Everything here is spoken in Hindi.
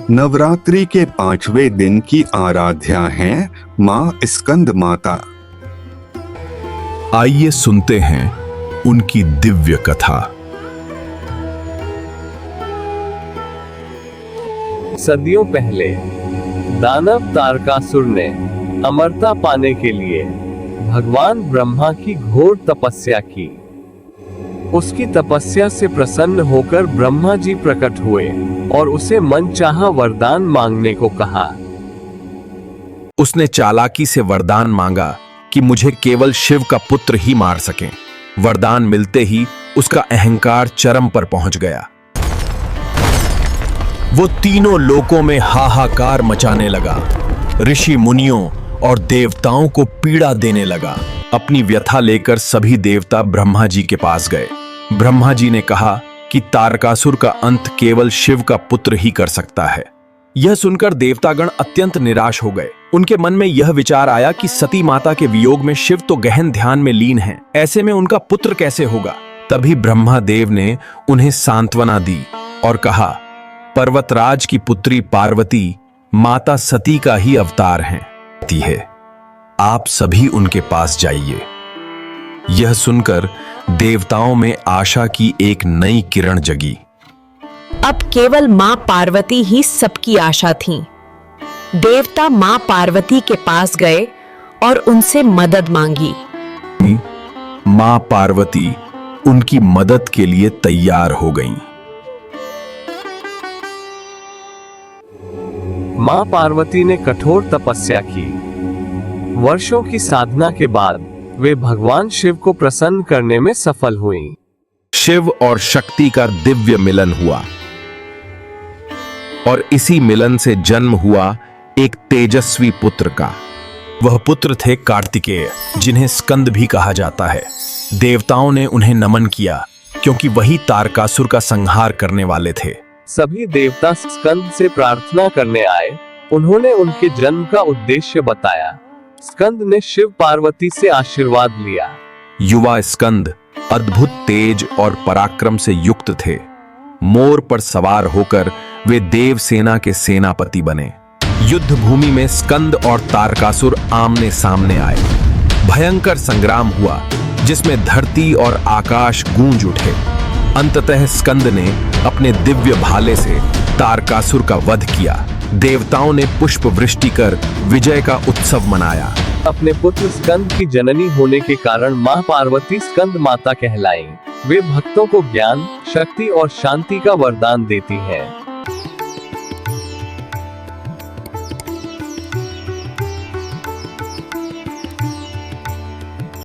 नवरात्रि के 5वें दिन की आराध्या है माँ स्कंद माता। आइए सुनते हैं उनकी दिव्य कथा। सदियों पहले दानव तारकासुर ने अमरता पाने के लिए भगवान ब्रह्मा की घोर तपस्या की। उसकी तपस्या से प्रसन्न होकर ब्रह्मा जी प्रकट हुए और उसे मनचाहा वरदान मांगने को कहा। उसने चालाकी से वरदान मांगा कि मुझे केवल शिव का पुत्र ही मार सकें। वरदान मिलते ही उसका अहंकार चरम पर पहुंच गया। वो तीनों लोकों में हाहाकार मचाने लगा, ऋषि मुनियों और देवताओं को पीड़ा देने लगा। अपनी व्यथा लेकर सभी देवता ब्रह्मा जी के पास गए। ब्रह्मा जी ने कहा कि तारकासुर का अंत केवल शिव का पुत्र ही कर सकता है। यह सुनकर देवतागण अत्यंत निराश हो गए। उनके मन में यह विचार आया कि सती माता के वियोग में शिव तो गहन ध्यान में लीन हैं, ऐसे में उनका पुत्र कैसे होगा। तभी ब्रह्मा देव ने उन्हें सांत्वना दी और कहा, पर्वतराज की पुत्री पार्वती माता सती का ही अवतार है। आप सभी उनके पास जाइए। यह सुनकर देवताओं में आशा की एक नई किरण जगी। अब केवल मां पार्वती ही सबकी आशा थी। देवता मां पार्वती के पास गए और उनसे मदद मांगी। मां पार्वती उनकी मदद के लिए तैयार हो गईं। मां पार्वती ने कठोर तपस्या की। वर्षों की साधना के बाद वे भगवान शिव को प्रसन्न करने में सफल हुईं। शिव और शक्ति का दिव्य मिलन हुआ और इसी मिलन से जन्म हुआ एक तेजस्वी पुत्र का। वह पुत्र थे कार्तिकेय, जिन्हें स्कंद भी कहा जाता है। देवताओं ने उन्हें नमन किया क्योंकि वही तारकासुर का संहार करने वाले थे। सभी देवता स्कंद से प्रार्थना करने आए। उन्होंने उनके जन्म का उद्देश्य बताया। स्कंद ने शिव पार्वती से आशीर्वाद लिया। युवा स्कंद अद्भुत तेज और पराक्रम से युक्त थे। मोर पर सवार होकर वे देव सेना के सेनापति बने। युद्ध भूमि में स्कंद और तारकासुर आमने सामने आए। भयंकर संग्राम हुआ जिसमें धरती और आकाश गूंज उठे। अंततः स्कंद ने अपने दिव्य भाले से तारकासुर का वध किया। देवताओं ने पुष्प वृष्टि कर विजय का उत्सव मनाया। अपने पुत्र स्कंद की जननी होने के कारण मां पार्वती स्कंद माता कहलाईं। वे भक्तों को ज्ञान, शक्ति और शांति का वरदान देती हैं।